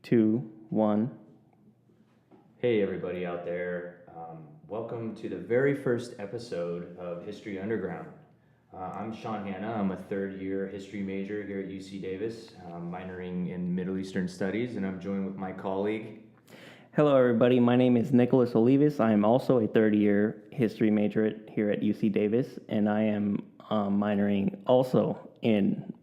2, 1. Hey, everybody out there. Welcome to the very first episode of History Underground. I'm Sean Hanna. I'm a third-year history major here at UC Davis, minoring in Middle Eastern Studies, and I'm joined with my colleague. Hello, everybody. My name is Nicholas Olivas. I am also a third-year history major here at UC Davis, and I am minoring also in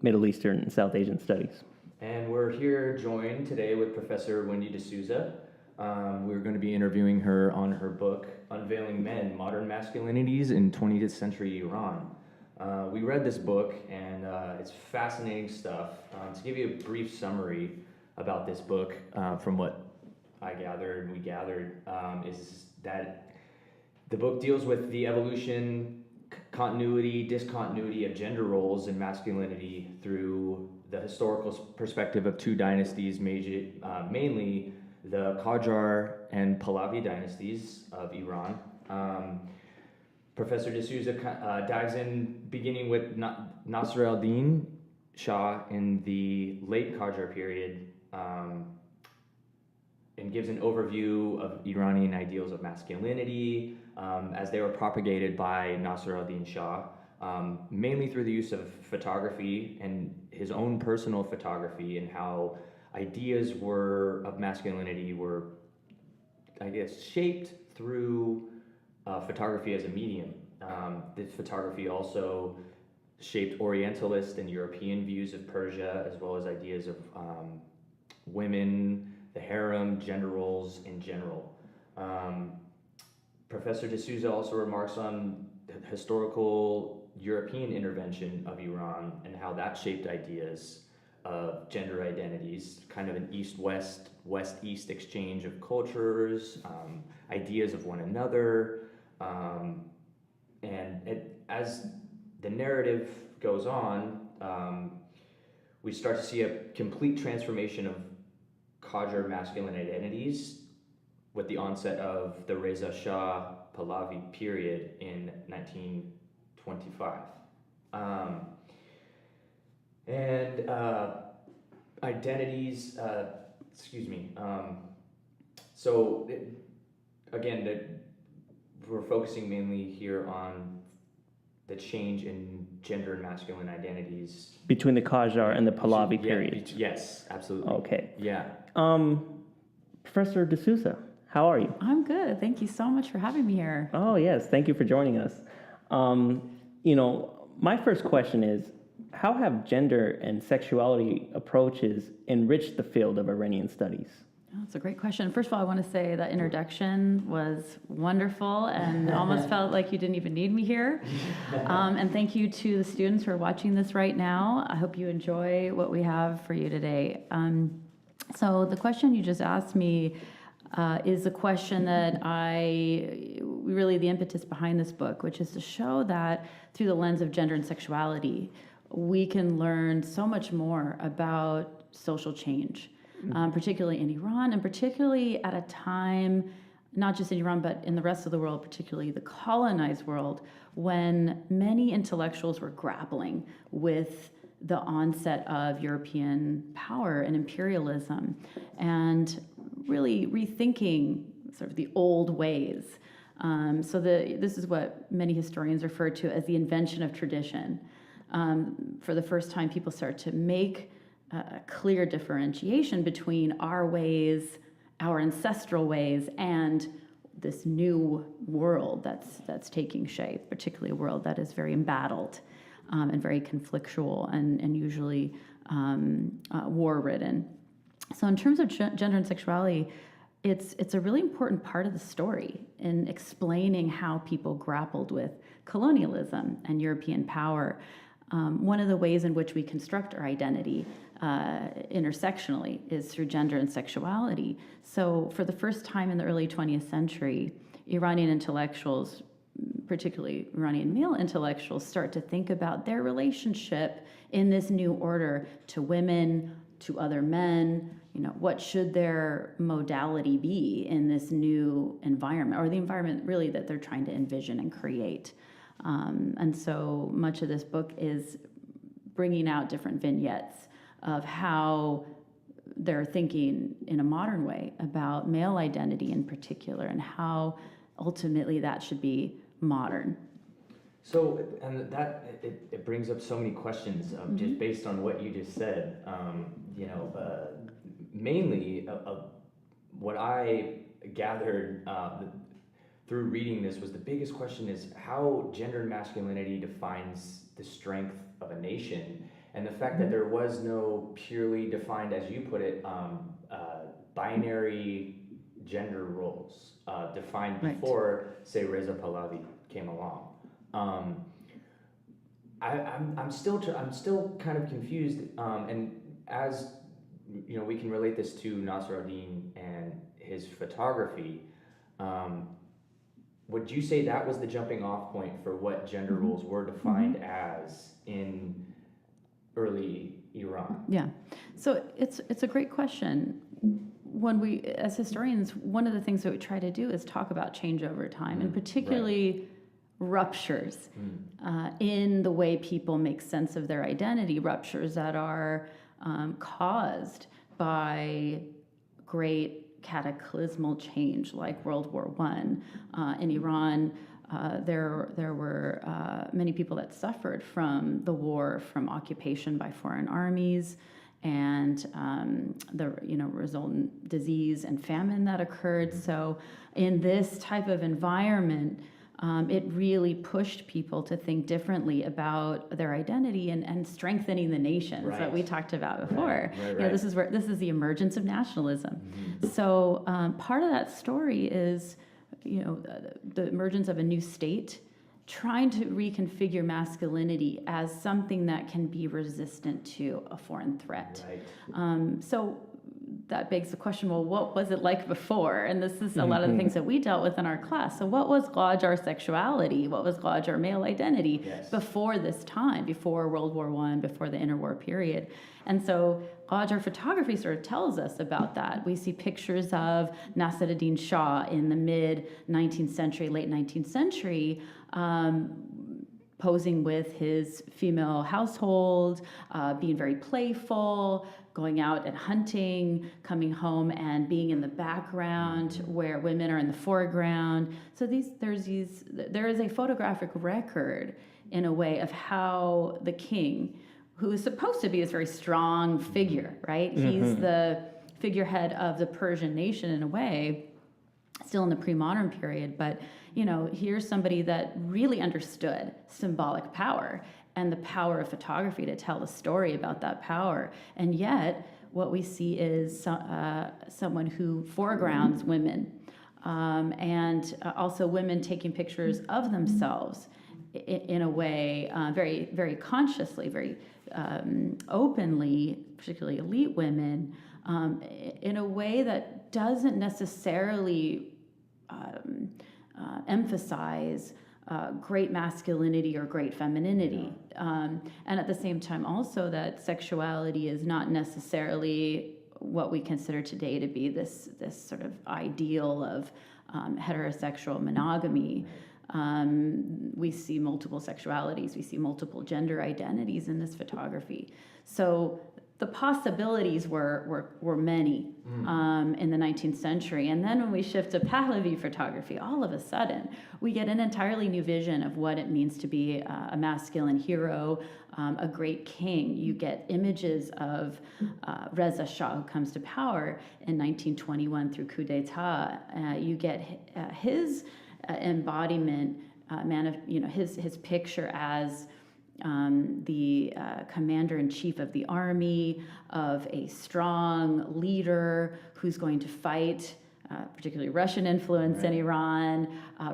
Middle Eastern and South Asian Studies. And we're here joined today with Professor Wendy D'Souza. We're going to be interviewing her on her book, Unveiling Men, Modern Masculinities in 20th Century Iran. We read this book, and it's fascinating stuff. To give you a brief summary about this book, from what we gathered, is that the book deals with the evolution, continuity, discontinuity of gender roles and masculinity through the historical perspective of two dynasties, mainly the Qajar and Pahlavi dynasties of Iran. Professor D'Souza dives in beginning with Nasr al-Din Shah in the late Qajar period, and gives an overview of Iranian ideals of masculinity as they were propagated by Nasr al-Din Shah, mainly through the use of photography and his own personal photography, and how ideas of masculinity were, shaped through photography as a medium. This photography also shaped Orientalist and European views of Persia, as well as ideas of women, the harem, gender roles in general. Professor D'Souza also remarks on the historical European intervention of Iran and how that shaped ideas of gender identities, kind of an East-West, West-East exchange of cultures, ideas of one another. As the narrative goes on, we start to see a complete transformation of Qajar masculine identities with the onset of the Reza Shah Pahlavi period in 1925. Identities, we're focusing mainly here on the change in gender and masculine identities Between the Qajar and the Pahlavi period. Yes, absolutely. Okay. Yeah. Professor D'Souza, how are you? I'm good. Thank you so much for having me here. Oh, yes. Thank you for joining us. My first question is, how have gender and sexuality approaches enriched the field of Iranian studies? That's a great question. First of all, I want to say that introduction was wonderful and almost felt like you didn't even need me here. And thank you to the students who are watching this right now. I hope you enjoy what we have for you today. So the question you just asked me is a question that really the impetus behind this book, which is to show that through the lens of gender and sexuality, we can learn so much more about social change, particularly in Iran, and particularly at a time, not just in Iran, but in the rest of the world, particularly the colonized world, when many intellectuals were grappling with the onset of European power and imperialism, and really rethinking sort of the old ways. This is what many historians refer to as the invention of tradition. For the first time, people start to make a clear differentiation between our ways, our ancestral ways, and this new world that's taking shape, particularly a world that is very embattled and very conflictual and usually war-ridden. So in terms of gender and sexuality, it's a really important part of the story in explaining how people grappled with colonialism and European power. One of the ways in which we construct our identity intersectionally is through gender and sexuality. So for the first time in the early 20th century, Iranian intellectuals, particularly Iranian male intellectuals, start to think about their relationship in this new order to women, to other men. What should their modality be in this new environment, or the environment really that they're trying to envision and create. And so much of this book is bringing out different vignettes of how they're thinking in a modern way about male identity in particular and how ultimately that should be modern. So, and that, it brings up so many questions, just based on what you just said. Mainly, what I gathered through reading this was the biggest question is how gender and masculinity defines the strength of a nation, and the fact that there was no purely defined, as you put it, binary gender roles defined before, say, Reza Pahlavi came along. I'm still kind of confused, and as you know, we can relate this to Nasser al-Din and his photography. Would you say that was the jumping off point for what gender roles were defined as in early Iran? Yeah, so it's a great question. When we, as historians, one of the things that we try to do is talk about change over time, and particularly ruptures in the way people make sense of their identity, ruptures that are caused by great cataclysmal change like World War I. In Iran, there were many people that suffered from the war, from occupation by foreign armies, and the resultant disease and famine that occurred. So in this type of environment, it really pushed people to think differently about their identity and strengthening the nations that we talked about before. This is the emergence of nationalism. So part of that story is, the emergence of a new state, trying to reconfigure masculinity as something that can be resistant to a foreign threat. So that begs the question, well, what was it like before? And this is a lot of the things that we dealt with in our class. So what was Qajar sexuality? What was Qajar male identity before this time, before World War I, before the interwar period? And so Qajar photography sort of tells us about that. We see pictures of Nasruddin Shah in the mid-19th century, late 19th century, posing with his female household, being very playful, going out and hunting, coming home and being in the background where women are in the foreground. So there is a photographic record in a way of how the king, who is supposed to be this very strong figure, right? He's the figurehead of the Persian nation in a way, still in the pre-modern period, but here's somebody that really understood symbolic power and the power of photography to tell a story about that power. And yet, what we see is someone who foregrounds women, and also women taking pictures of themselves in a way very, very consciously, very openly, particularly elite women, in a way that doesn't necessarily emphasize great masculinity or great femininity. And at the same time also that sexuality is not necessarily what we consider today to be this sort of ideal of heterosexual monogamy. We see multiple sexualities, we see multiple gender identities in this photography. So the possibilities were many in the 19th century. And then when we shift to Pahlavi photography, all of a sudden, we get an entirely new vision of what it means to be a masculine hero, a great king. You get images of Reza Shah, who comes to power in 1921 through coup d'etat. You get his embodiment, his picture as the commander-in-chief of the army, of a strong leader who's going to fight, particularly Russian influence in Iran,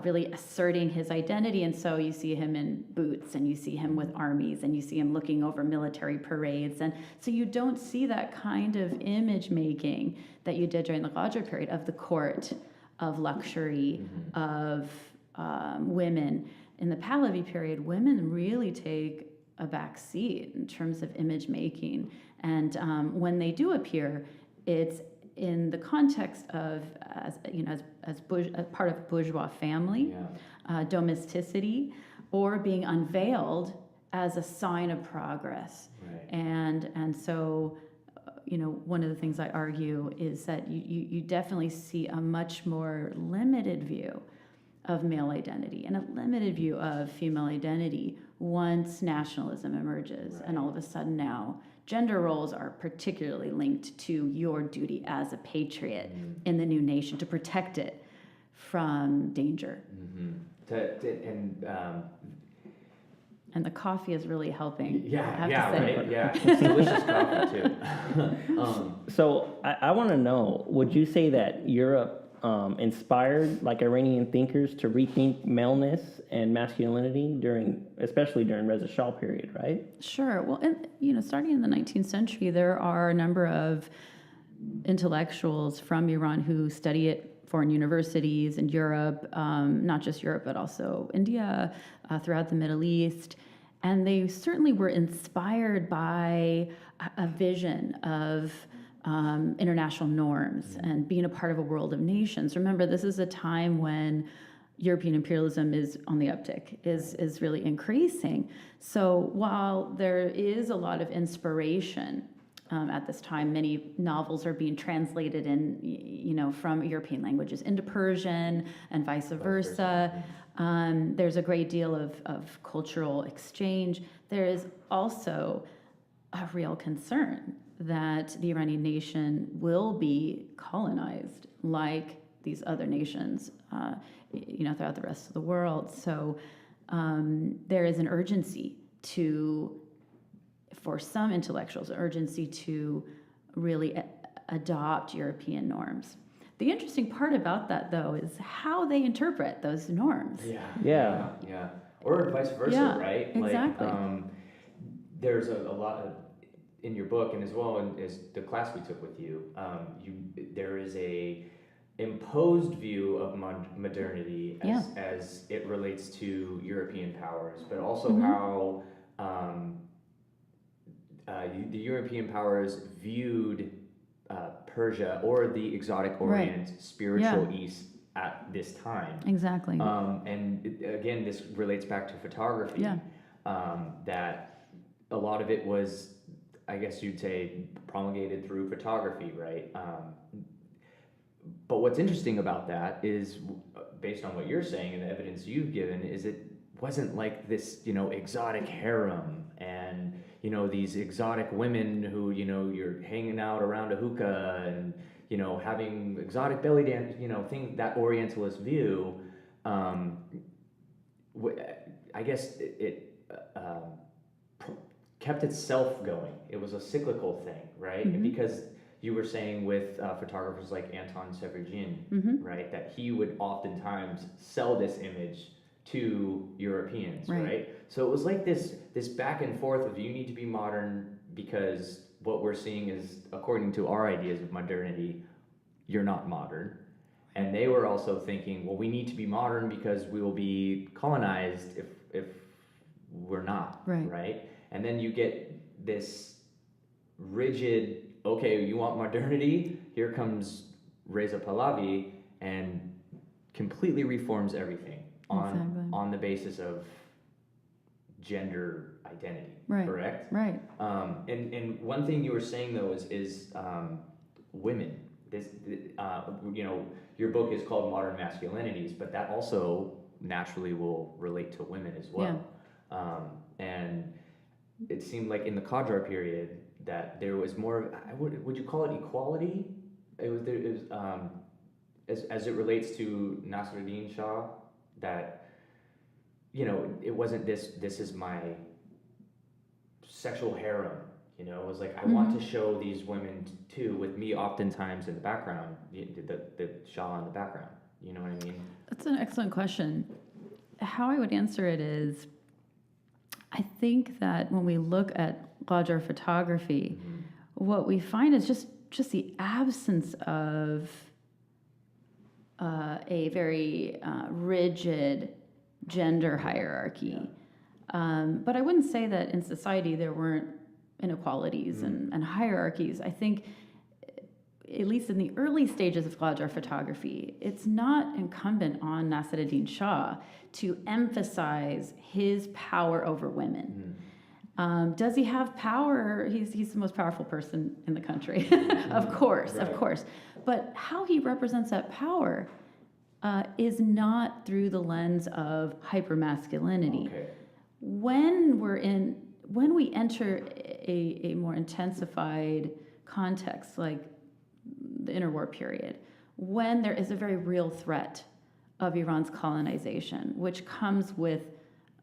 really asserting his identity. And so you see him in boots, and you see him with armies, and you see him looking over military parades. And so you don't see that kind of image making that you did during the Qajar period of the court, of luxury, of women. In the Pahlavi period, women really take a back seat in terms of image making. And when they do appear, it's in the context of, as part of bourgeois family, domesticity, or being unveiled as a sign of progress. And so one of the things I argue is that you definitely see a much more limited view of male identity and a limited view of female identity once nationalism emerges. Right. And all of a sudden now, gender roles are particularly linked to your duty as a patriot in the new nation to protect it from danger. And the coffee is really helping. I have to say. Right? Yeah, it's delicious coffee too. So I want to know, would you say that Europe inspired like Iranian thinkers to rethink maleness and masculinity especially during Reza Shah period, right? Sure. Well, and starting in the 19th century, there are a number of intellectuals from Iran who study at foreign universities in Europe, not just Europe, but also India, throughout the Middle East. And they certainly were inspired by a vision of international norms and being a part of a world of nations. Remember, this is a time when European imperialism is on the uptick, is really increasing. So while there is a lot of inspiration at this time, many novels are being translated from European languages into Persian and vice versa. There's a great deal of cultural exchange. There is also a real concern that the Iranian nation will be colonized like these other nations, throughout the rest of the world. So there is an urgency for some intellectuals, urgency to really adopt European norms. The interesting part about that, though, is how they interpret those norms. Yeah. Or vice versa, right? Exactly. There's a lot of, in your book, and as well as the class we took with you, there is a imposed view of modernity as it relates to European powers, but also how the European powers viewed Persia or the exotic Orient, spiritual East at this time. Exactly. Again, this relates back to photography. That a lot of it was, I guess you'd say, promulgated through photography, right? But what's interesting about that is, based on what you're saying and the evidence you've given, is it wasn't like this, exotic harem and, these exotic women who, you're hanging out around a hookah and, having exotic belly dance, things, that Orientalist view. I guess it kept itself going. It was a cyclical thing, right? Because you were saying with photographers like Anton Severjin, right, that he would oftentimes sell this image to Europeans, right? So it was like this back and forth of, you need to be modern because what we're seeing is, according to our ideas of modernity, you're not modern. And they were also thinking, well, we need to be modern because we will be colonized if we're not, right? And then you get this rigid, okay, you want modernity? Here comes Reza Pahlavi and completely reforms everything on the basis of gender identity, correct? Right. And one thing you were saying though is women. Your book is called Modern Masculinities, but that also naturally will relate to women as well. And it seemed like in the Qajar period that there was more. Would you call it equality? It was as it relates to Nasruddin Shah, that it wasn't this is my sexual harem. It was like, I want to show these women too, with me oftentimes in the background, the Shah in the background. You know what I mean? That's an excellent question. How I would answer it is, I think that when we look at Qajar photography, what we find is just the absence of a very rigid gender hierarchy. But I wouldn't say that in society there weren't inequalities and hierarchies. I think, at least in the early stages of Qajar photography, it's not incumbent on Nasruddin Shah to emphasize his power over women. Does he have power? He's the most powerful person in the country, of course, of Right. course. But how he represents that power is not through the lens of hypermasculinity. Okay. When we enter a more intensified context like the interwar period, when there is a very real threat of Iran's colonization, which comes with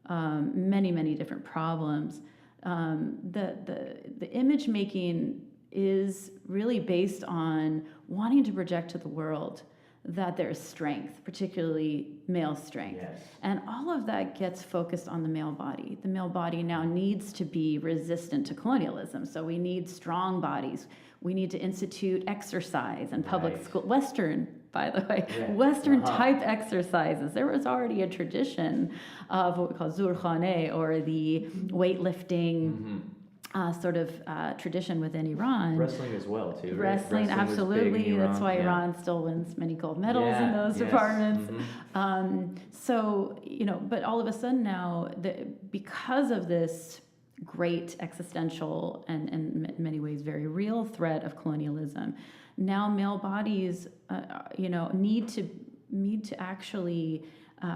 many different problems, the image making is really based on wanting to project to the world that there is strength, particularly male strength. Yes. And all of that gets focused on the male body. The male body now needs to be resistant to colonialism. So we need strong bodies. We need to institute exercise in public Right. school, Western, by the way, Yeah. Western Uh-huh. type exercises. There was already a tradition of what we call zurkhane, or the weightlifting sort of tradition within Iran. Wrestling as well, too, right? Wrestling, was big in absolutely. Iran, That's why yeah. Iran still wins many gold medals in Yeah, those yes. departments. Mhm. So, but all of a sudden now, because of this great existential and in many ways very real threat of colonialism, now male bodies, need to actually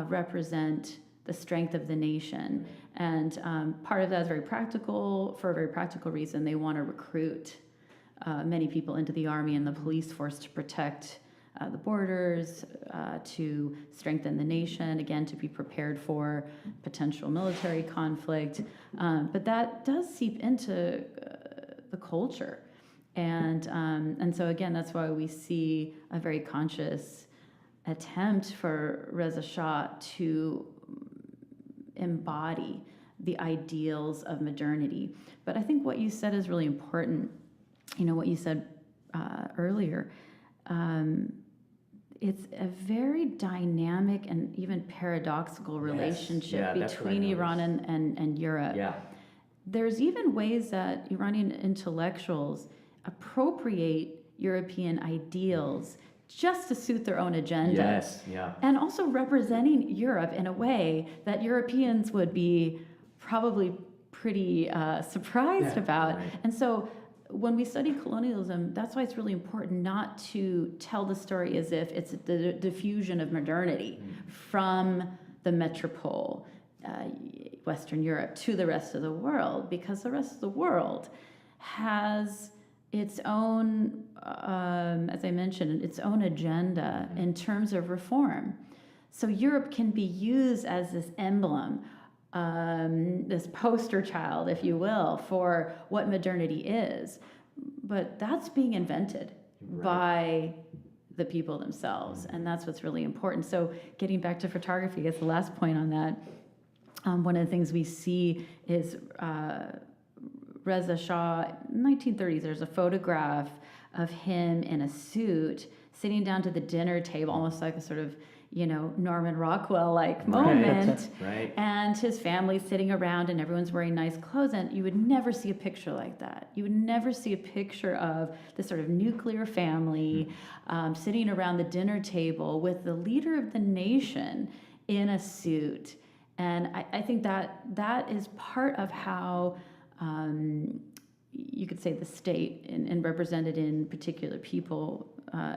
represent the strength of the nation. And part of that is very practical. For a very practical reason, they want to recruit many people into the army and the police force to protect the borders, to strengthen the nation, again, to be prepared for potential military conflict. But that does seep into the culture. And so, again, that's why we see a very conscious attempt for Reza Shah to embody the ideals of modernity. But I think what you said is really important. What you said earlier. It's a very dynamic and even paradoxical relationship Yeah, that's what I between Iran noticed. and Europe. Yeah. There's even ways that Iranian intellectuals appropriate European ideals just to suit their own agenda. Yes, yeah. And also representing Europe in a way that Europeans would be probably pretty surprised Yeah, about. right. And so when we study colonialism, that's why it's really important not to tell the story as if it's the diffusion of modernity from the metropole, Western Europe, to the rest of the world, because the rest of the world has its own, as I mentioned, its own agenda in terms of reform. So Europe can be used as this emblem, this poster child, if you will, for what modernity is. But that's being invented by the people themselves, and that's what's really important. So getting back to photography, as the last point on that, one of the things we see is Reza Shah, 1930s, there's a photograph of him in a suit sitting down to the dinner table, almost like a sort of, Norman Rockwell-like moment. Right. And his family's sitting around and everyone's wearing nice clothes. And you would never see a picture like that. You would never see a picture of this sort of nuclear family sitting around the dinner table with the leader of the nation in a suit. And I think that is part of how you could say the state, and represented in particular people,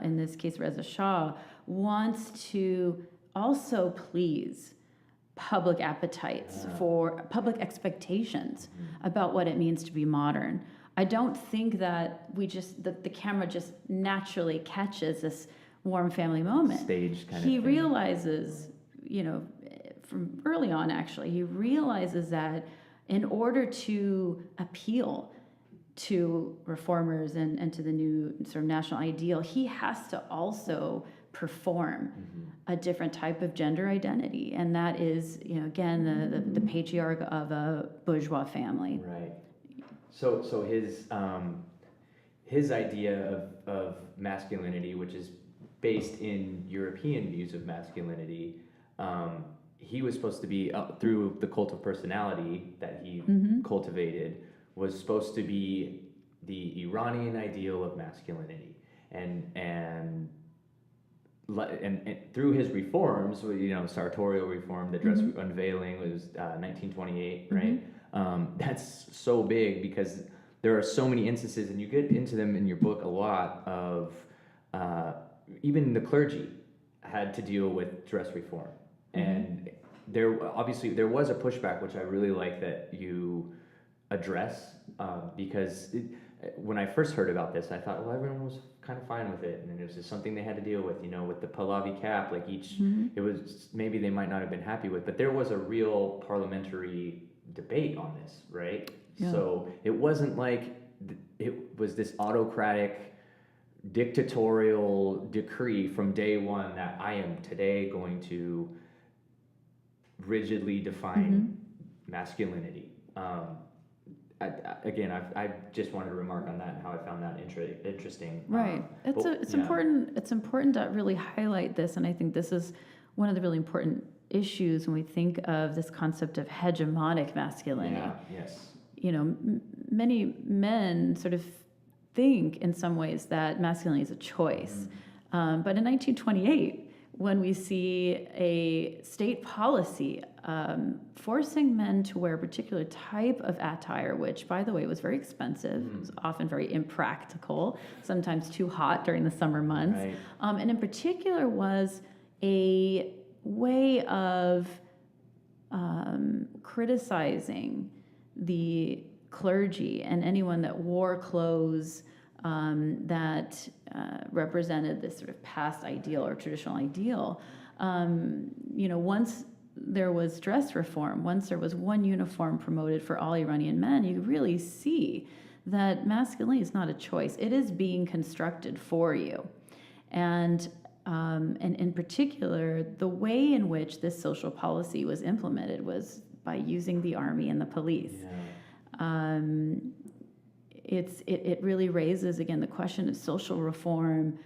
in this case Reza Shah, wants to also please public appetites for public expectations about what it means to be modern. I don't think that the camera just naturally catches this warm family moment. Stage kind of He thing. realizes, from early on actually, he realizes that in order to appeal to reformers and to the new sort of national ideal, he has to also perform a different type of gender identity. And that is, again, the patriarch of a bourgeois family. Right. So his idea of masculinity, which is based in European views of masculinity, he was supposed to be, through the cult of personality that he cultivated, was supposed to be the Iranian ideal of masculinity, and through his reforms, sartorial reform, the dress unveiling was 1928, right? That's so big because there are so many instances, and you get into them in your book a lot, of even the clergy had to deal with dress reform. And there was a pushback, which I really like that you address, because when I first heard about this, I thought, well, everyone was kind of fine with it, and it was just something they had to deal with, with the Pahlavi cap, like it was, maybe they might not have been happy with, but there was a real parliamentary debate on this, right? Yeah. So it wasn't like it was this autocratic, dictatorial decree from day one that I am today going to rigidly define masculinity. I just wanted to remark on that and how I found that interesting. Right. It's important. It's important to really highlight this, and I think this is one of the really important issues when we think of this concept of hegemonic masculinity. Yeah. Yes. Many men sort of think in some ways that masculinity is a choice, but in 1928, when we see a state policy forcing men to wear a particular type of attire, which, by the way, was very expensive, it was often very impractical, sometimes too hot during the summer months, Right. And in particular was a way of criticizing the clergy and anyone that wore clothes that represented this sort of past ideal or traditional ideal. Once there was dress reform, once there was one uniform promoted for all Iranian men, you really see that masculinity is not a choice. It is being constructed for you. And in particular, the way in which this social policy was implemented was by using the army and the police. Yeah. It really raises, again, the question of social reform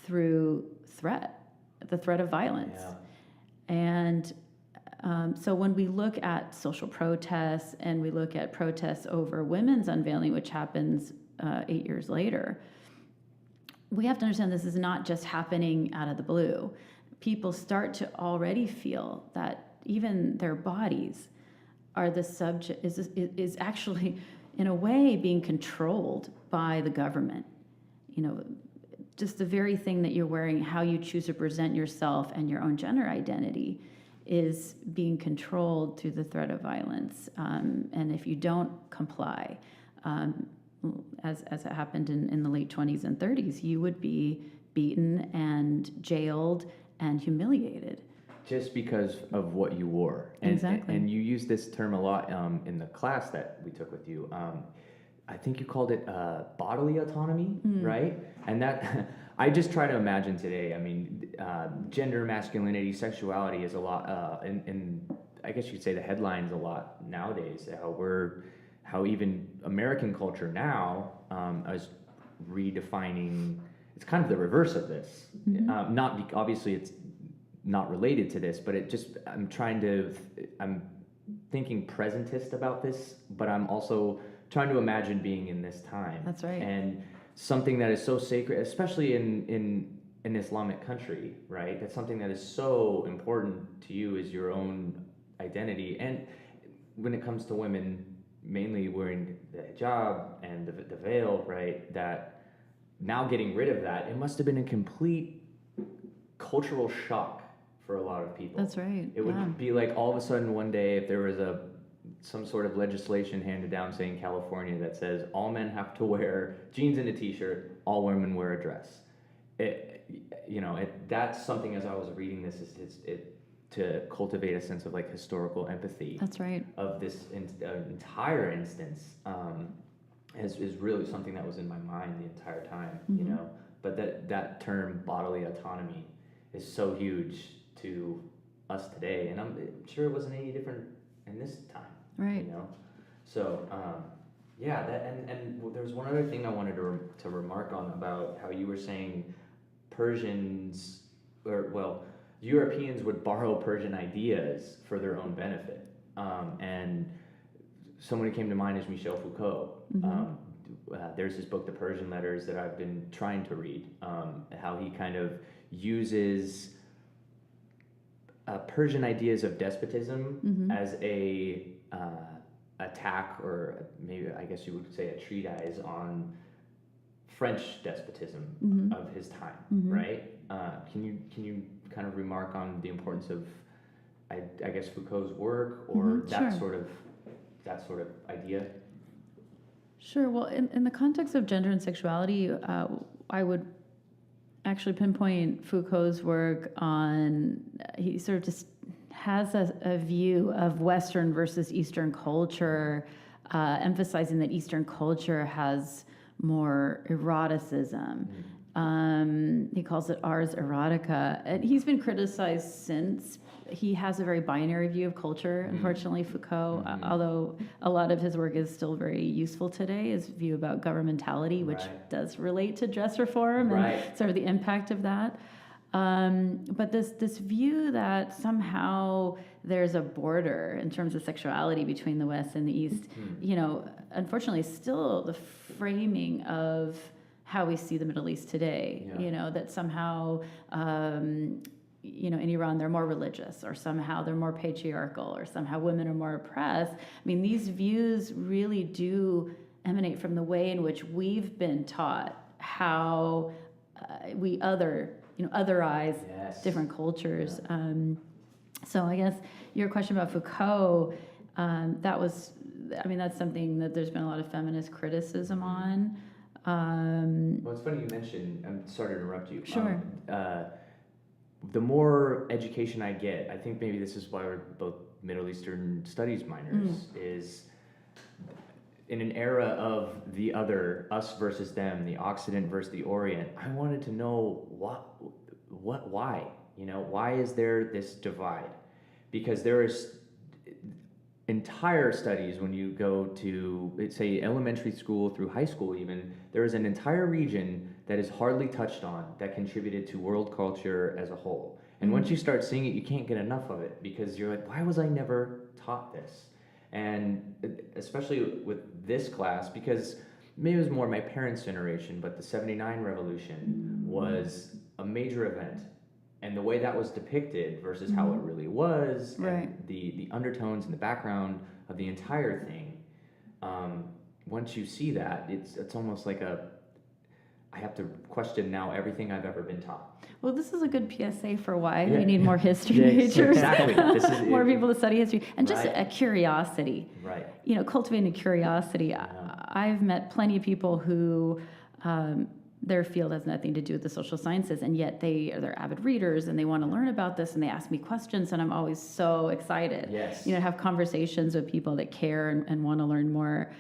through the threat of violence. Yeah. And so when we look at social protests and we look at protests over women's unveiling, which happens 8 years later, we have to understand this is not just happening out of the blue. People start to already feel that even their bodies are the subject, is actually, in a way, being controlled by the government. Just the very thing that you're wearing, how you choose to present yourself and your own gender identity is being controlled through the threat of violence. And if you don't comply, as it happened in the late 20s and 30s, you would be beaten and jailed and humiliated. Just because of what you wore. Exactly. And you use this term a lot in the class that we took with you. I think you called it bodily autonomy, right? And that, I just try to imagine today, gender, masculinity, sexuality is a lot, in I guess you'd say the headlines a lot nowadays, how even American culture now is redefining, it's kind of the reverse of this. Obviously it's not related to this, but I'm thinking presentist about this, but I'm also trying to imagine being in this time. That's right. And something that is so sacred, especially in an Islamic country, right? That's something that is so important to you, is your own identity. And when it comes to women, mainly wearing the hijab and the veil, right? That now getting rid of that, it must have been a complete cultural shock for a lot of people. That's right. It would be like all of a sudden one day, if there was some sort of legislation handed down saying California that says all men have to wear jeans and a t-shirt, all women wear a dress. That's something, as I was reading this, to cultivate a sense of like historical empathy. That's right. Of this entire instance is really something that was in my mind the entire time, But that term bodily autonomy is so huge to us today, and I'm sure it wasn't any different in this time, right? So and there was one other thing I wanted to remark on about how you were saying Europeans would borrow Persian ideas for their own benefit, and someone who came to mind is Michel Foucault. There's this book, The Persian Letters, that I've been trying to read, how he kind of uses Persian ideas of despotism as a attack, or maybe I guess you would say a treatise on French despotism of his time, right? Can you kind of remark on the importance of, I guess, Foucault's work, or that Sure. sort of idea? Sure. Well, in the context of gender and sexuality, I would actually pinpoint Foucault's work on, he sort of just has a view of Western versus Eastern culture, emphasizing that Eastern culture has more eroticism. He calls it ars erotica. And he's been criticized since. He has a very binary view of culture, unfortunately, Foucault, although a lot of his work is still very useful today, his view about governmentality, which does relate to dress reform and sort of the impact of that. But this view that somehow there's a border in terms of sexuality between the West and the East, unfortunately, still the framing of how we see the Middle East today. That somehow, in Iran they're more religious, or somehow they're more patriarchal, or somehow women are more oppressed. I mean, these views really do emanate from the way in which we've been taught how we otherize different cultures. So I guess your question about Foucault, that's something that there's been a lot of feminist criticism on. Well, it's funny you mentioned, I'm sorry to interrupt you. Sure. The more education I get, I think maybe this is why we're both Middle Eastern studies minors, is in an era of the other, us versus them, the Occident versus the Orient, I wanted to know why? Why is there this divide? Because there is entire studies, when you go to, say, elementary school through high school even, there is an entire region that is hardly touched on that contributed to world culture as a whole. And once you start seeing it, you can't get enough of it, because you're like, why was I never taught this? And especially with this class, because maybe it was more my parents' generation, but the '79 revolution was a major event. And the way that was depicted versus how it really was, and the undertones and the background of the entire thing, once you see that, it's almost like I have to question now everything I've ever been taught. Well, this is a good PSA for why we need more history majors. Exactly. This is more people to study history, and just a curiosity. Right. Cultivating a curiosity. I've met plenty of people who their field has nothing to do with the social sciences, and yet they're avid readers and they want to learn about this, and they ask me questions, and I'm always so excited. Yes. Have conversations with people that care and want to learn more.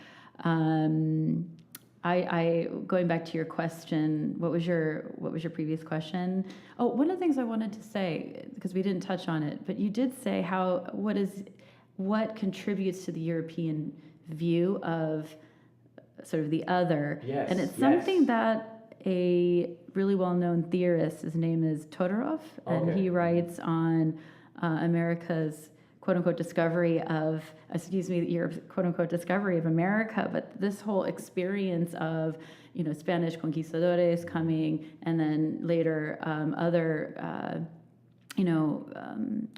I going back to your question, what was your previous question? Oh, one of the things I wanted to say, because we didn't touch on it, but you did say what contributes to the European view of sort of the other. Yes. And it's something that a really well-known theorist, his name is Todorov, and he writes on America's quote-unquote discovery of, Europe's quote-unquote discovery of America, but this whole experience of, Spanish conquistadores coming, and then later other,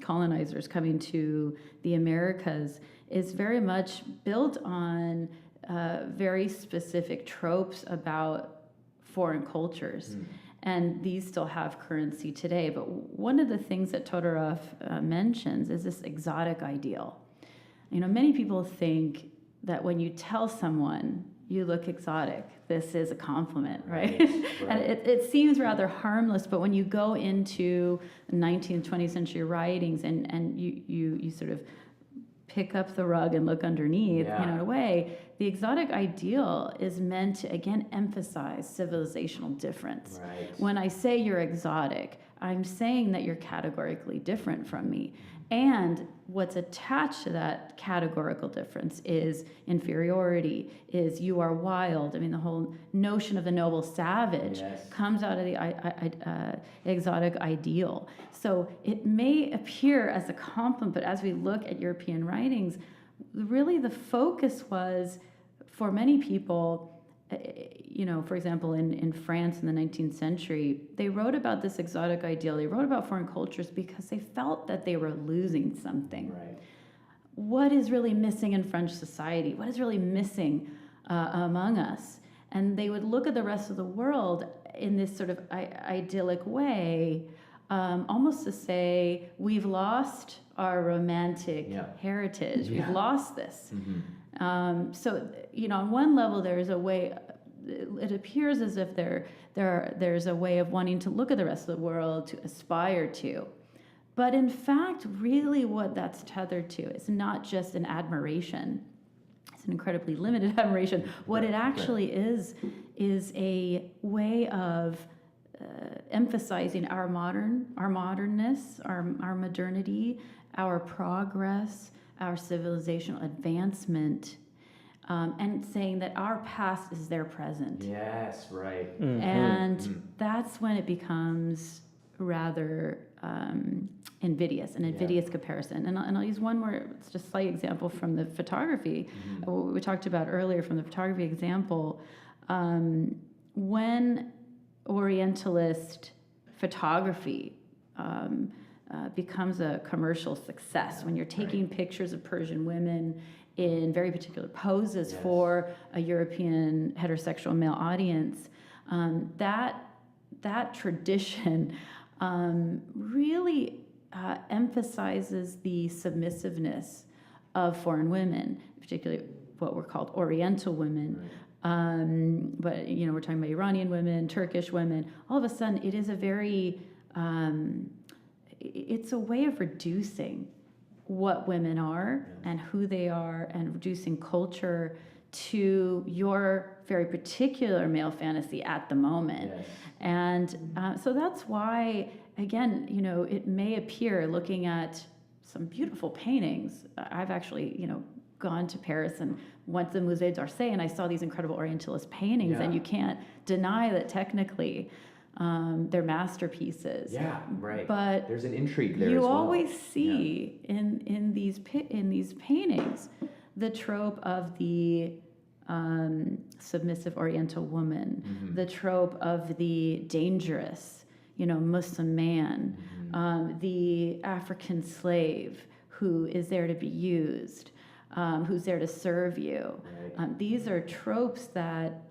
colonizers coming to the Americas, is very much built on very specific tropes about foreign cultures. And these still have currency today. But one of the things that Todorov mentions is this exotic ideal. Many people think that when you tell someone you look exotic, this is a compliment, right? And it seems rather harmless, but when you go into 19th, 20th century writings and you sort of pick up the rug and look underneath, in a way, the exotic ideal is meant to, again, emphasize civilizational difference. Right. When I say you're exotic, I'm saying that you're categorically different from me. And what's attached to that categorical difference is inferiority, is you are wild. I mean, the whole notion of the noble savage comes out of the exotic ideal. So it may appear as a compliment, but as we look at European writings, really the focus was, for many people, for example, in France in the 19th century, they wrote about this exotic ideal. They wrote about foreign cultures because they felt that they were losing something. Right. what is really missing in French society? What is really missing among us? And they would look at the rest of the world in this sort of idyllic way, almost to say, we've lost our romantic heritage. We've lost this. So, on one level, there's a way, it appears as if there's a way of wanting to look at the rest of the world, to aspire to. But in fact, really what that's tethered to is not just an admiration. It's an incredibly limited admiration. What it actually is a way of emphasizing our modernness, our modernity, our progress, our civilizational advancement, and saying that our past is their present. Yes, right. And that's when it becomes rather invidious, an invidious comparison. And I'll use one more, it's just a slight example from the photography. What we talked about earlier from the photography example. When Orientalist photography becomes a commercial success, when you're taking pictures of Persian women in very particular poses for a European heterosexual male audience, that tradition really emphasizes the submissiveness of foreign women, particularly what were called Oriental women. But we're talking about Iranian women, Turkish women. All of a sudden, it is a very, it's a way of reducing what women are and who they are, and reducing culture to your very particular male fantasy at the moment. And so that's why, again, it may appear, looking at some beautiful paintings. I've actually, gone to Paris and went to the Musée d'Orsay, and I saw these incredible Orientalist paintings, and you can't deny that technically they're masterpieces. Yeah, right. But there's an intrigue there. You always see in these paintings the trope of the submissive Oriental woman, the trope of the dangerous, Muslim man, the African slave who is there to be used, who's there to serve you. These are tropes that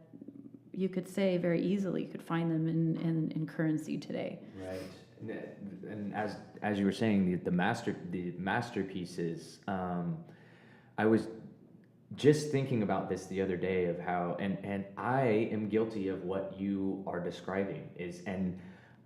you could say very easily, you could find them in currency today. Right. And as you were saying, the masterpieces, I was just thinking about this the other day of how, and I am guilty of what you are describing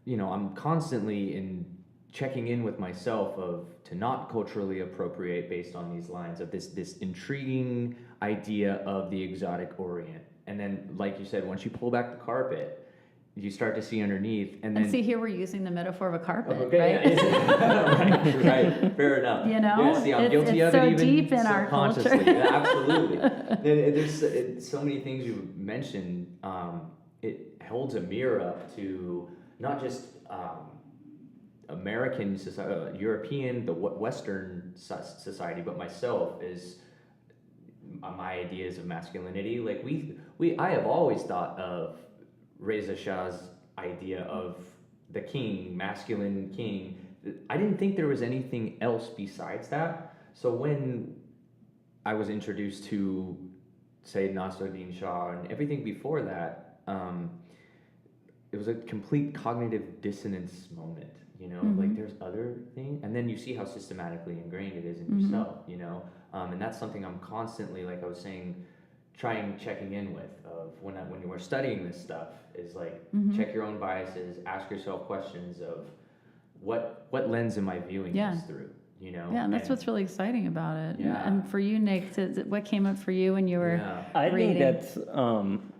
I'm constantly checking in with myself to not culturally appropriate based on these lines of this intriguing idea of the exotic Orient. And then, like you said, once you pull back the carpet, you start to see underneath, and then see, here we're using the metaphor of a carpet, right? Right, fair enough. See, I'm guilty of so it even deep in our culture. Absolutely. There's so many things you mentioned. It holds a mirror up to not just American society, European, the Western society, but myself is my ideas of masculinity. Like I have always thought of Reza Shah's idea of the king, masculine king. I didn't think there was anything else besides that. So when I was introduced to, say, Nasruddin Shah and everything before that, it was a complete cognitive dissonance moment. Like there's other things, and then you see how systematically ingrained it is in yourself. And that's something I'm constantly, like I was saying, checking in with of when you were studying this stuff is like check your own biases, ask yourself questions of what lens am I viewing this through, and that's what's really exciting about it. And for you, Nick, what came up for you when you were I reading? think that's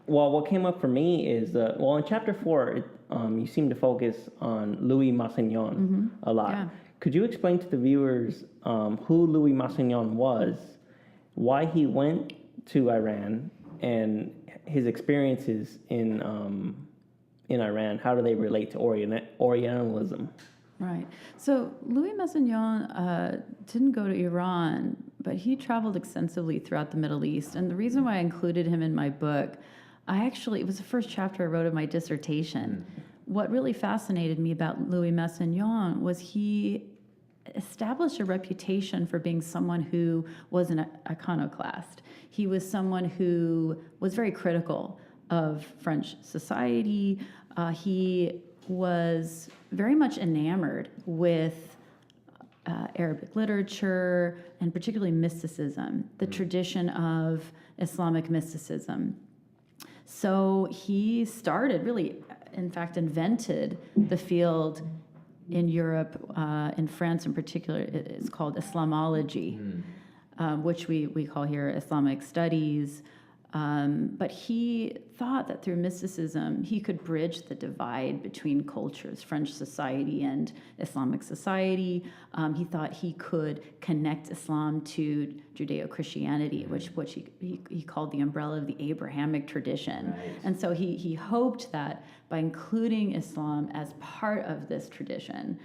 what came up for me is in chapter 4 you seem to focus on Louis Massignon a lot. Could you explain to the viewers who Louis Massignon was, why he went to Iran, and his experiences in Iran? How do they relate to Orientalism? Right. So Louis Massignon didn't go to Iran, but he traveled extensively throughout the Middle East. And the reason why I included him in my book, it was the first chapter I wrote of my dissertation. What really fascinated me about Louis Massignon was he established a reputation for being someone who was an iconoclast. He was someone who was very critical of French society. He was very much enamored with Arabic literature and particularly mysticism, the tradition of Islamic mysticism. So he started, really, in fact, invented the field in Europe, in France in particular. It's called Islamology, which we call here Islamic studies. But he thought that through mysticism, he could bridge the divide between cultures, French society and Islamic society. He thought he could connect Islam to Judeo-Christianity, which he called the umbrella of the Abrahamic tradition. Right. And so he hoped that by including Islam as part of this tradition,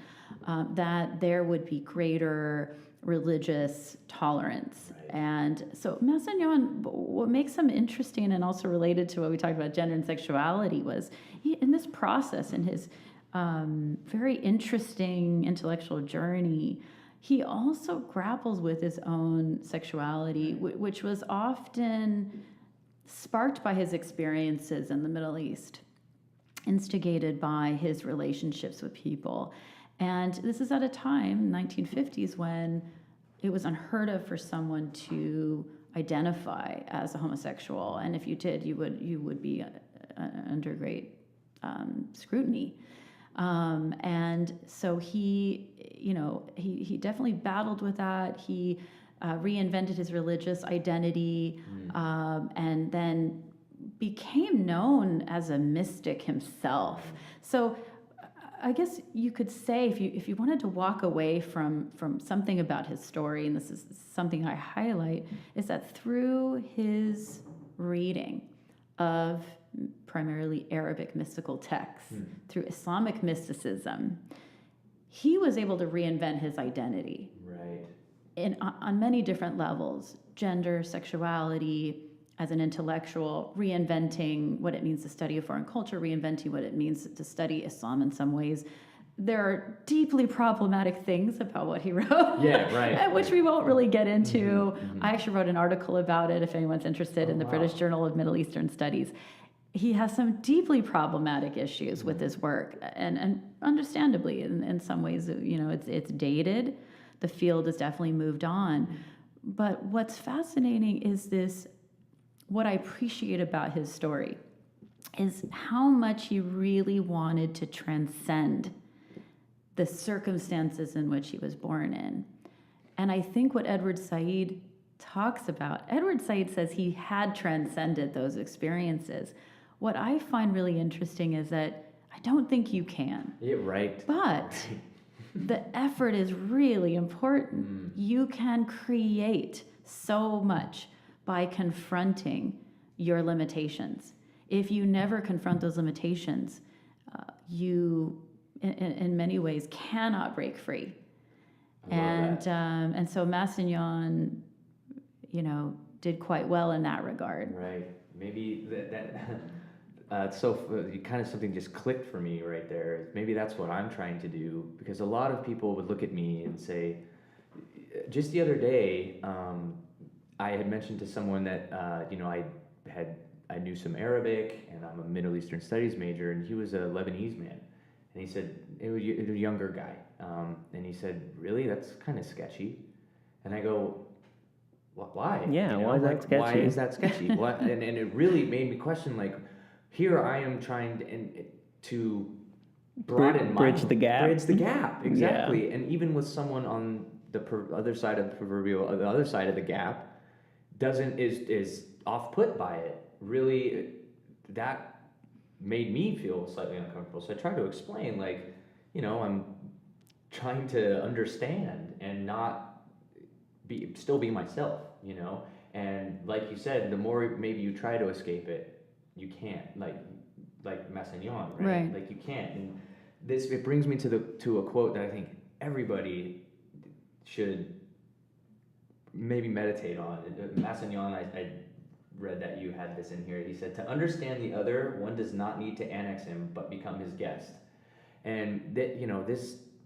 that there would be greater religious tolerance. Right. And so Massignon, what makes him interesting and also related to what we talked about gender and sexuality was in this process, in his very interesting intellectual journey, he also grapples with his own sexuality, which was often sparked by his experiences in the Middle East, instigated by his relationships with people. And this is at a time, 1950s, when it was unheard of for someone to identify as a homosexual, and if you did, you would be under great scrutiny. And so he definitely battled with that. He reinvented his religious identity, and then became known as a mystic himself. So I guess you could say, if you wanted to walk away from something about his story, and this is something I highlight, is that through his reading of primarily Arabic mystical texts, through Islamic mysticism, he was able to reinvent his identity. Right. On many different levels: gender, sexuality, as an intellectual, reinventing what it means to study a foreign culture, reinventing what it means to study Islam in some ways. There are deeply problematic things about what he wrote, Yeah, right. which we won't really get into. I actually wrote an article about it, if anyone's interested, in the British Journal of Middle Eastern Studies. He has some deeply problematic issues with his work, and understandably, in some ways, it's dated. The field has definitely moved on. But what's fascinating is this. What I appreciate about his story is how much he really wanted to transcend the circumstances in which he was born in. And I think what Edward Said talks about, Edward Said says he had transcended those experiences. What I find really interesting is that I don't think you can. Yeah, right. But the effort is really important. You can create so much by confronting your limitations. If you never confront those limitations, you, in many ways, cannot break free. And so Massignon, did quite well in that regard. Right. Maybe kind of something just clicked for me right there. Maybe that's what I'm trying to do, because a lot of people would look at me and say, just the other day, I had mentioned to someone that I knew some Arabic, and I'm a Middle Eastern Studies major, and he was a Lebanese man, and he said it was a younger guy, and he said, "Really, that's kind of sketchy," and I go, "Why? Yeah, why is that sketchy? Why is that sketchy? What?" And it really made me question. Like, here I am trying to broaden bridge the gap. Bridge the gap, exactly, and even with someone on the other side of the other side of the gap. Is off put by it. Really, that made me feel slightly uncomfortable. So I tried to explain, I'm trying to understand and not still be myself, And like you said, the more maybe you try to escape it, you can't. Like Massignon, right? Like you can't. And it brings me to a quote that I think everybody should maybe meditate on. Massignon, I read that you had this in here. He said, "To understand the other, one does not need to annex him, but become his guest." And that,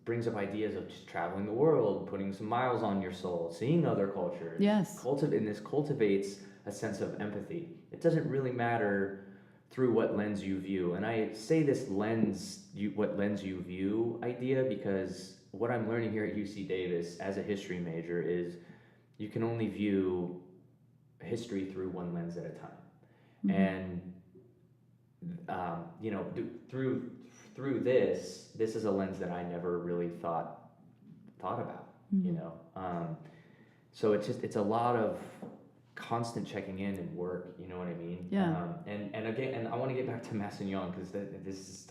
brings up ideas of just traveling the world, putting some miles on your soul, seeing other cultures. Yes. And this cultivates a sense of empathy. It doesn't really matter through what lens you view. And I say this what lens you view idea because what I'm learning here at UC Davis as a history major is you can only view history through one lens at a time. Mm-hmm. And through this is a lens that I never really thought about. Mm-hmm. So it's a lot of constant checking in and work. You know what I mean? Yeah. And I want to get back to Massignon because this is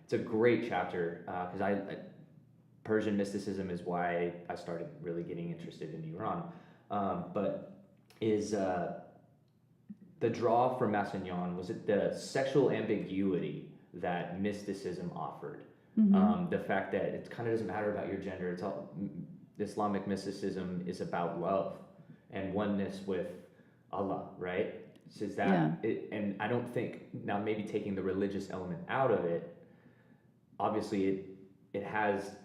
it's a great chapter because Persian mysticism is why I started really getting interested in Iran, but is the draw for Massignon was it the sexual ambiguity that mysticism offered. Mm-hmm. The fact that it kind of doesn't matter about your gender. It's all Islamic mysticism is about love and oneness with Allah, right? So is that and I don't think now maybe taking the religious element out of it, obviously it has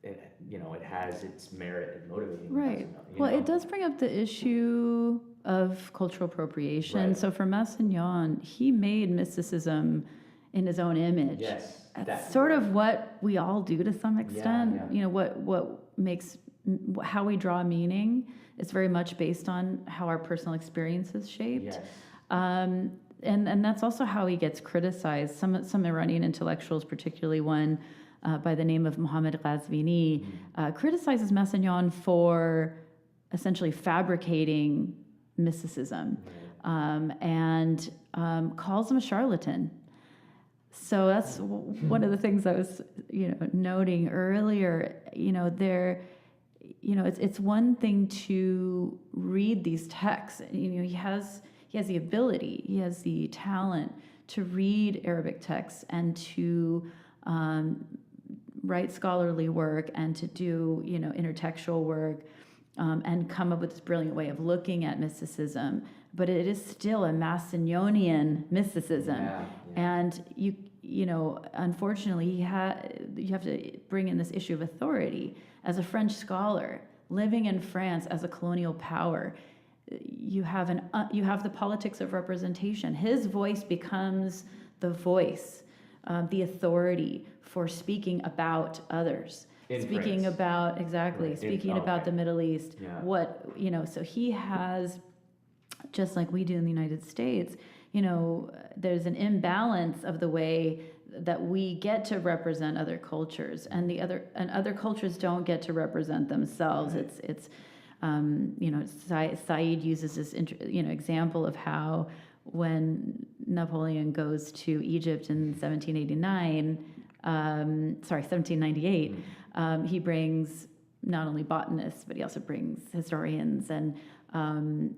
its merit in motivating. Right. Well, it does bring up the issue of cultural appropriation. Right. So for Massignon, he made mysticism in his own image. Yes. That's sort of what we all do to some extent. Yeah. You know, what makes how we draw meaning is very much based on how our personal experience is shaped. Yes. And that's also how he gets criticized. Some Iranian intellectuals, particularly one by the name of Mohammad Ghazvini, criticizes Massignon for essentially fabricating mysticism, and calls him a charlatan. So that's one of the things I was, noting earlier. It's one thing to read these texts. He has the ability, he has the talent to read Arabic texts and to write scholarly work and to do intertextual work, and come up with this brilliant way of looking at mysticism. But it is still a Massignonian mysticism, and unfortunately, you have to bring in this issue of authority. As a French scholar living in France as a colonial power, you have the politics of representation. His voice becomes the voice, the authority for speaking about others. Speaking about the Middle East. Yeah. So he has, just like we do in the United States, there's an imbalance of the way that we get to represent other cultures, and other cultures don't get to represent themselves. Right. Said uses this example of how when Napoleon goes to Egypt in 1798, he brings not only botanists, but he also brings historians, and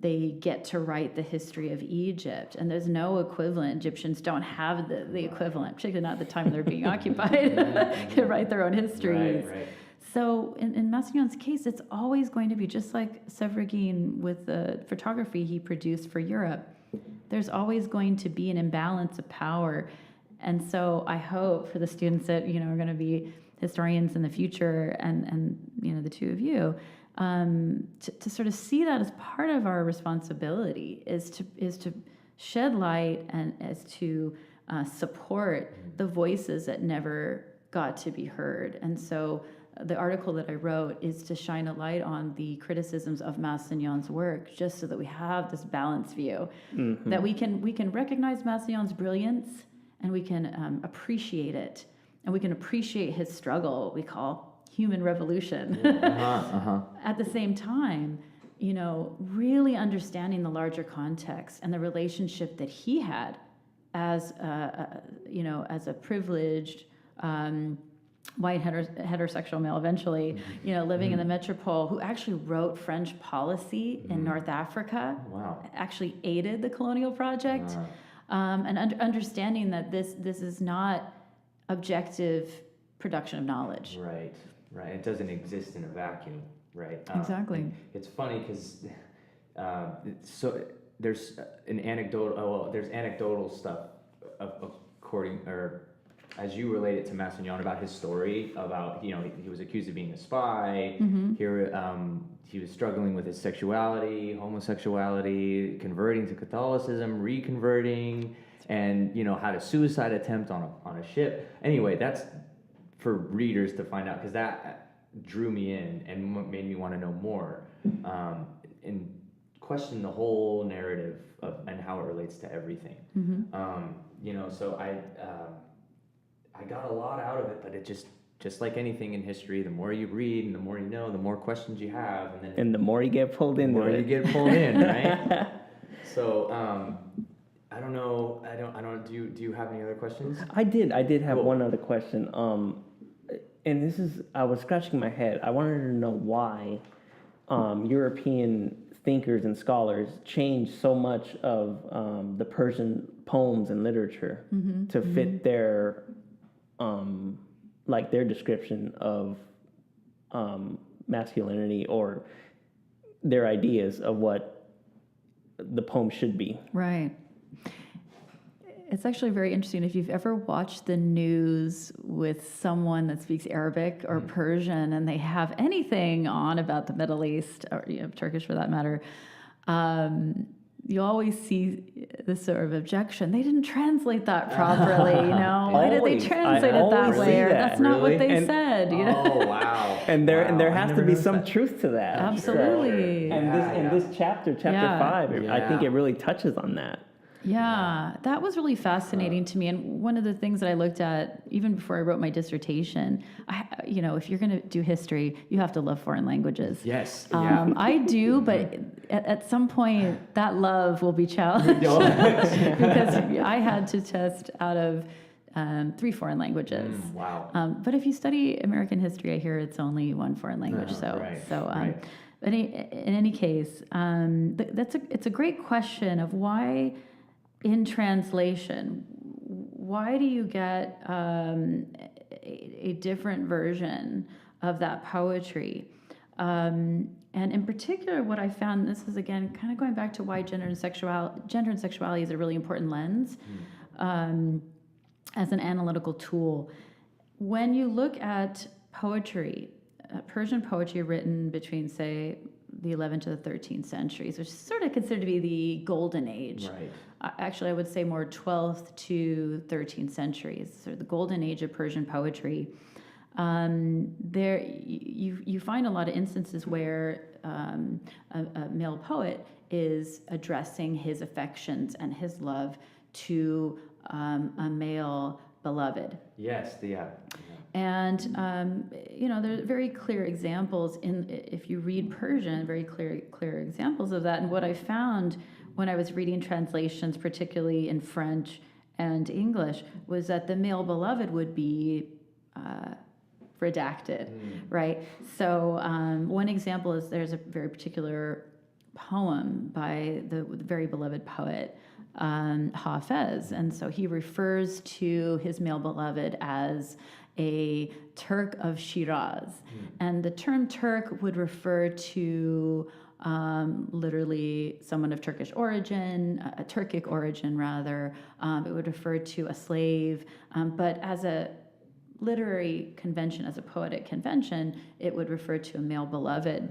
they get to write the history of Egypt. And there's no equivalent. Egyptians don't have the equivalent, particularly not at the time they're being occupied, to write their own histories. Right. So in Massignon's case, it's always going to be just like Severagin with the photography he produced for Europe. There's always going to be an imbalance of power. And so I hope for the students that, are going to be historians in the future, and the two of you, to sort of see that as part of our responsibility is to shed light and as to support the voices that never got to be heard. And so the article that I wrote is to shine a light on the criticisms of Massignon's work, just so that we have this balanced view, that we can recognize Massignon's brilliance, and we can appreciate it, and we can appreciate his struggle, what we call human revolution. At the same time, really understanding the larger context and the relationship that he had as a privileged white heterosexual male, eventually, living in the metropole, who actually wrote French policy in North Africa. Wow. Actually aided the colonial project. And understanding that this is not objective production of knowledge. Right. It doesn't exist in a vacuum, right? Exactly. It's funny because so there's an anecdotal. There's anecdotal stuff according or as you relate it to Massignon about his story, about, you know, he was accused of being a spy. Here, he was struggling with his sexuality, homosexuality, converting to Catholicism, reconverting, and, you know, had a suicide attempt on a ship. Anyway, that's for readers to find out, because that drew me in and made me want to know more, and question the whole narrative and how it relates to everything. You know, so I got a lot out of it, but it just like anything in history, the more you read and the more you know, the more questions you have, and the more you get pulled into it. The more you get pulled in, right? So I don't know. Do you have any other questions? I did have Cool. one other question. And this is, I was scratching my head. I wanted to know why European thinkers and scholars changed so much of the Persian poems and literature to fit their like their description of masculinity, or their ideas of what the poem should be. Right. It's actually very interesting. If you've ever watched the news with someone that speaks Arabic or Persian and they have anything on about the Middle East, or Turkish for that matter, you always see this sort of objection. They didn't translate that properly, Why did they translate it that way? Or that's not what they said, Oh, wow. And there Wow, there I has to never be noticed some that. truth to that. Absolutely. And this chapter Yeah. 5, I think Yeah. it really touches on that. Yeah, that was really fascinating to me. And one of the things that I looked at, even before I wrote my dissertation, if you're going to do history, you have to love foreign languages. Yes. I do, but at some point, that love will be challenged because I had to test out of 3 foreign languages. Wow. But if you study American history, I hear it's only 1 foreign language. Right. But in any case, it's a great question of why, in translation, why do you get a different version of that poetry? And in particular, what I found, this is again kind of going back to why gender and sexuality is a really important lens as an analytical tool. When you look at poetry, Persian poetry written between, say, the 11th to the 13th centuries, which is sort of considered to be the golden age. Right. Actually, I would say more 12th to 13th centuries, sort of the golden age of Persian poetry. There, you find a lot of instances where a male poet is addressing his affections and his love to a male beloved. Yes. Yeah. And there are very clear examples if you read Persian, very clear examples of that. And what I found when I was reading translations, particularly in French and English, was that the male beloved would be redacted, right? So one example is there's a very particular poem by the very beloved poet Hafez, and so he refers to his male beloved as a Turk of Shiraz. And the term Turk would refer to literally someone of Turkish origin, a Turkic origin rather. It would refer to a slave, but as a literary convention, as a poetic convention, it would refer to a male beloved.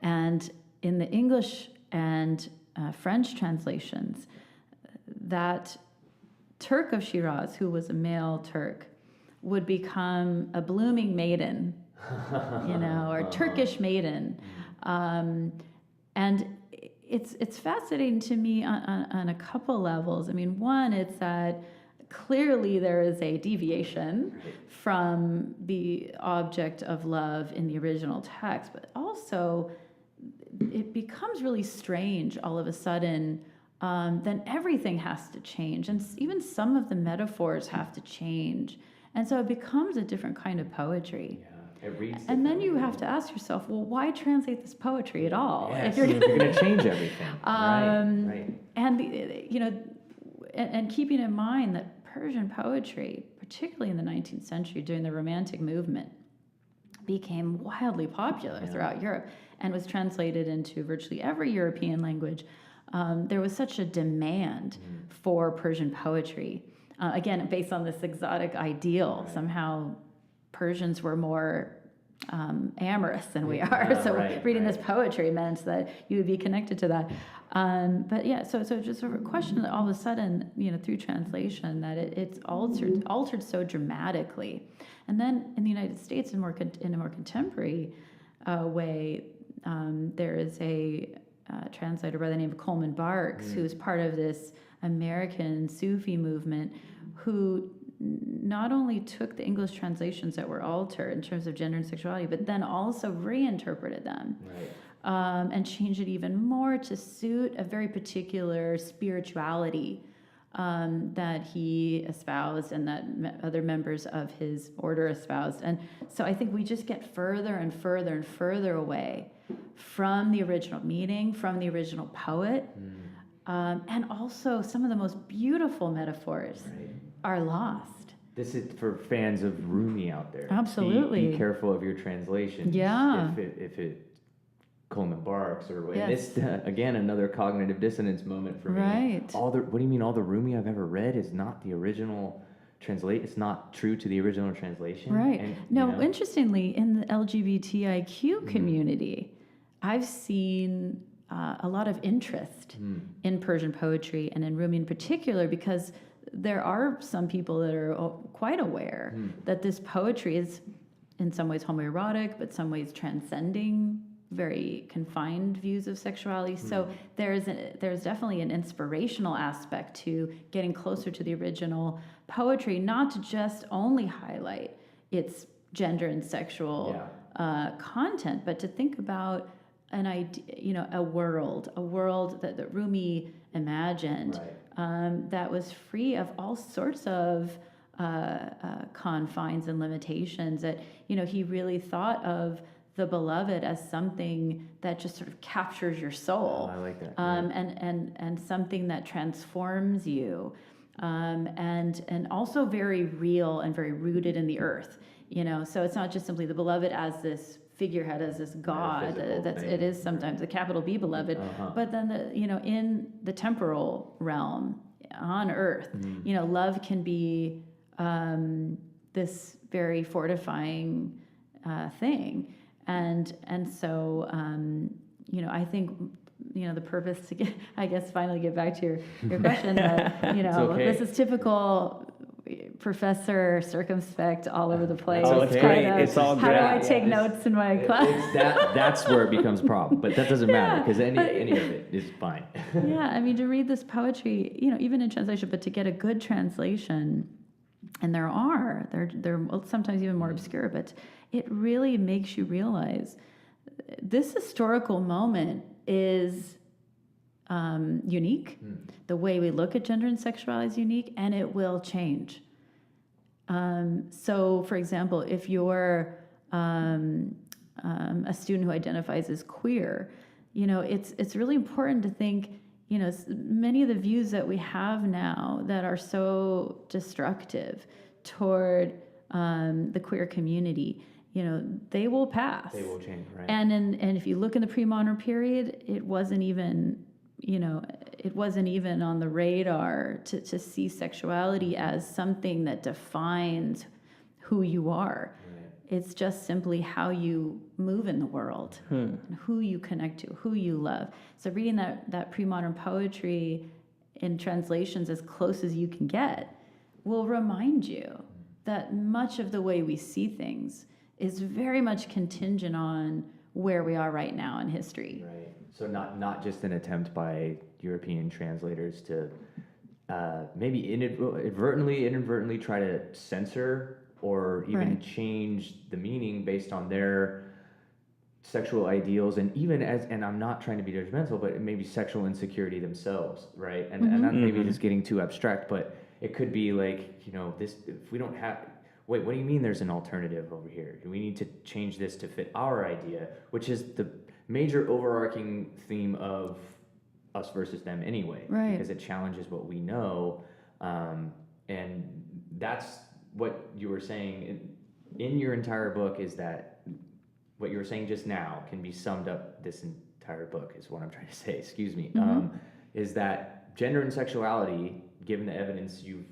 And in the English and French translations, that Turk of Shiraz, who was a male Turk, would become a blooming maiden, or Turkish maiden. And it's fascinating to me on a couple levels. I mean, one, it's that clearly there is a deviation from the object of love in the original text, but also it becomes really strange all of a sudden. Then everything has to change, and even some of the metaphors have to change, and so it becomes a different kind of poetry. Yeah, it reads. And then you have to ask yourself, well, why translate this poetry at all Yes, if you're going to change everything? Right. And and keeping in mind that Persian poetry, particularly in the 19th century during the Romantic movement, became wildly popular throughout Europe and was translated into virtually every European language. There was such a demand for Persian poetry. again, based on this exotic ideal. Right. Somehow Persians were more amorous than we are. Yeah, So right, reading right. this poetry meant that you would be connected to that. But yeah, so just a question that all of a sudden, through translation, that it's altered so dramatically. And then in the United States, in a more contemporary way, there is a translator by the name of Coleman Barks, who is part of this American Sufi movement, who not only took the English translations that were altered in terms of gender and sexuality, but then also reinterpreted them. Right. And changed it even more to suit a very particular spirituality that he espoused and that other members of his order espoused. And so I think we just get further and further and further away from the original meaning, from the original poet. And also some of the most beautiful metaphors are lost. This is for fans of Rumi out there. Absolutely. Be careful of your translations. Yeah. If it Coleman Barks or Yes. this again another cognitive dissonance moment for me. Right. What do you mean all the Rumi I've ever read is not the original it's not true to the original translation? Right. And, No, interestingly, in the LGBTIQ community, I've seen a lot of interest in Persian poetry and in Rumi in particular, because there are some people that are quite aware that this poetry is in some ways homoerotic, but some ways transcending very confined views of sexuality. So there's definitely an inspirational aspect to getting closer to the original poetry, not to just only highlight its gender and sexual content, but to think about an idea, a world that Rumi imagined, that was free of all sorts of confines and limitations. That he really thought of the beloved as something that just sort of captures your soul. I like that. And something that transforms you, and also very real and very rooted in the earth. So it's not just simply the beloved as this figurehead, as this God. It is sometimes the capital B beloved, but then in the temporal realm on earth, love can be this very fortifying thing. And so, I think, the purpose to finally get back to your question, that, this is typical professor circumspect all over the place. Oh, it's great. It's all how great. do I take notes in my class? That's where it becomes a problem, but that doesn't matter because any of it is fine. Yeah, to read this poetry, even in translation, but to get a good translation, and they're sometimes even more obscure, but it really makes you realize this historical moment is unique. The way we look at gender and sexuality is unique, and it will change. So, for example, if you're a student who identifies as queer, it's really important to think, many of the views that we have now that are so destructive toward the queer community, they will pass. They will change, right? And if you look in the pre-modern period, it wasn't even on the radar to see sexuality as something that defines who you are. Right. It's just simply how you move in the world, and who you connect to, who you love. So reading that pre-modern poetry in translations as close as you can get will remind you that much of the way we see things is very much contingent on where we are right now in history. Right. So not just an attempt by European translators to maybe inadvertently try to censor or even change the meaning based on their sexual ideals, and even and I'm not trying to be judgmental, but maybe sexual insecurity themselves, right? And I'm maybe just getting too abstract, but it could be like, this, if we don't have, wait, what do you mean there's an alternative over here? Do we need to change this to fit our idea, which is the major overarching theme of us versus them anyway, right? Because it challenges what we know, and that's what you were saying in your entire book, is that what you were saying just now can be summed up. This entire book is what I'm trying to say. Excuse me. Is that gender and sexuality, given the evidence you've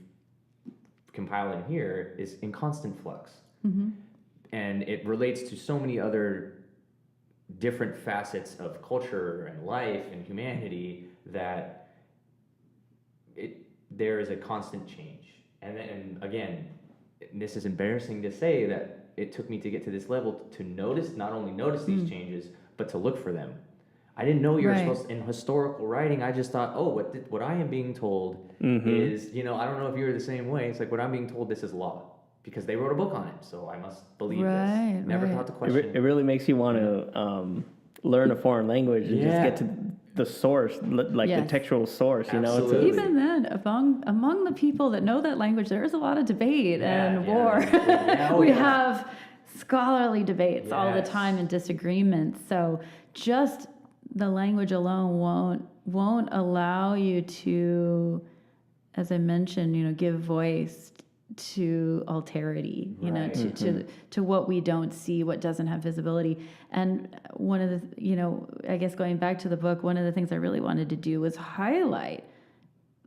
compiled in here is in constant flux. Mm-hmm. And it relates to so many other different facets of culture and life and humanity that there is a constant change. And again, this is embarrassing to say that it took me to get to this level to not only notice these changes, but to look for them. I didn't know you were supposed to, in historical writing, I just thought, oh, what I am being told is, I don't know if you're the same way. It's like, what I'm being told, this is law. Because they wrote a book on it, so I must believe this. Never thought to question. It really makes you want to learn a foreign language and just get to the source, like the textual source. Absolutely. Even then, among the people that know that language, there is a lot of debate and war. We have scholarly debates all the time and disagreements. So just the language alone won't allow you to, as I mentioned, give voice to alterity, to what we don't see, what doesn't have visibility. And one of the, I guess going back to the book, one of the things I really wanted to do was highlight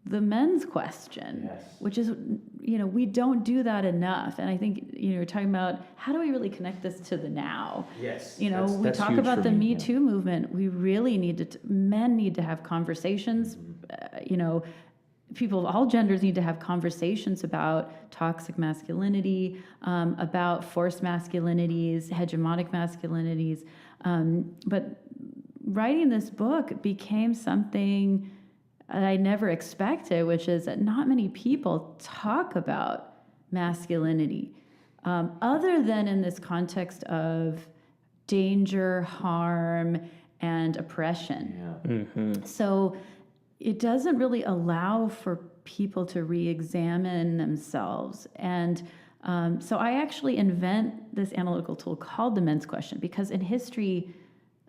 the men's question, which is, we don't do that enough. And I think, you're talking about how do we really connect this to the now? Yes. We talk about the Me Too movement. We really men need to have conversations, people of all genders need to have conversations about toxic masculinity, about forced masculinities, hegemonic masculinities. But writing this book became something I never expected, which is that not many people talk about masculinity, other than in this context of danger, harm, and oppression. So it doesn't really allow for people to re-examine themselves. And so I actually invent this analytical tool called the men's question, because in history,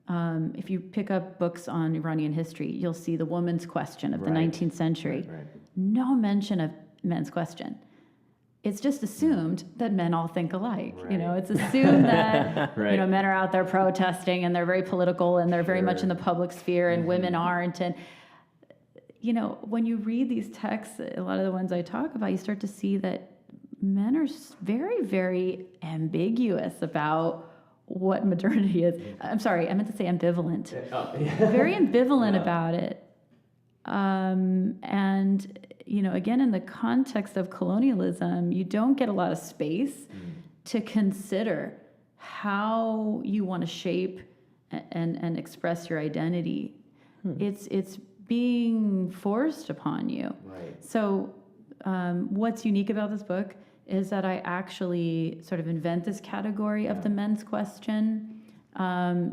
if you pick up books on Iranian history, you'll see the woman's question of the 19th century. No mention of men's question. It's just assumed that men all think alike. It's assumed that men are out there protesting and they're very political and they're very much in the public sphere and women aren't. And when you read these texts, a lot of the ones I talk about, you start to see that men are very, very ambiguous about what modernity is. I'm sorry, I meant to say ambivalent. Very ambivalent about it. And, again, in the context of colonialism, you don't get a lot of space to consider how you want to shape and express your identity. It's being forced upon you. So what's unique about this book is that I actually sort of invent this category of the men's question.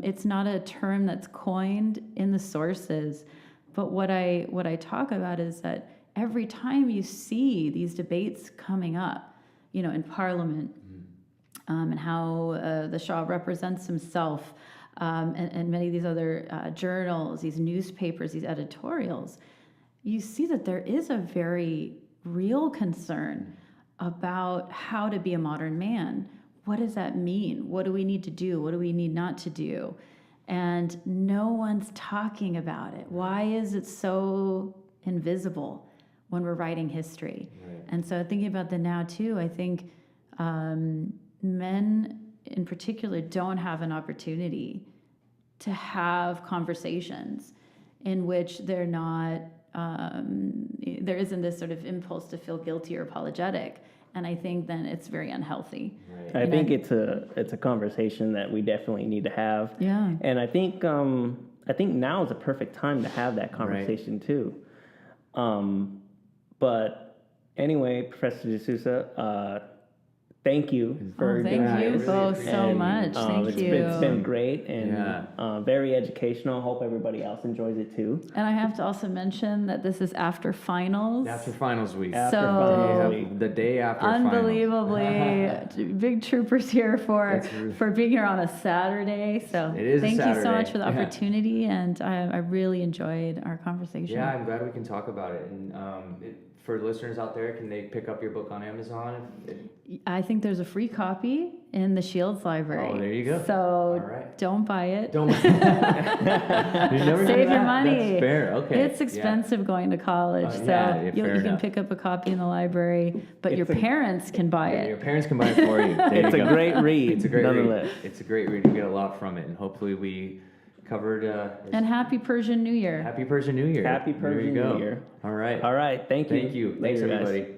It's not a term that's coined in the sources, but what I talk about is that every time you see these debates coming up, in Parliament, and how the Shah represents himself, and many of these other journals, these newspapers, these editorials, you see that there is a very real concern about how to be a modern man. What does that mean? What do we need to do? What do we need not to do? And no one's talking about it. Why is it so invisible when we're writing history? And so thinking about the now too, I think men in particular don't have an opportunity to have conversations in which they're not, there isn't this sort of impulse to feel guilty or apologetic. And I think then it's very unhealthy. I think it's a conversation that we definitely need to have. Yeah. And I think now is a perfect time to have that conversation too. But anyway, Professor D'Souza, thank you for thank you both so much. Thank you. It's been great and very educational. Hope everybody else enjoys it too. And I have to also mention that this is after finals. After finals week. The day after unbelievably big troopers here for being here on a Saturday. So thank you so much for the opportunity, and I really enjoyed our conversation. Yeah, I'm glad we can talk about it. And for listeners out there, can they pick up your book on Amazon? I think there's a free copy in the Shields Library. Oh, there you go. So All right. don't buy it. Don't. You're never Save gonna- your money. That's fair. Okay. It's expensive going to college, so yeah, you fair can enough. pick up a copy in the library, but your parents can buy Yeah, your it. parents can buy it for you. There It's you a go. great read, It's a great nonetheless. read. It's a great read. You get a lot from it, and hopefully we covered. And happy Persian New Year. Happy Persian New Year. Happy There you Persian go. New Year. All right. All right. Thank you. Thank you. Thanks, Later, guys. everybody.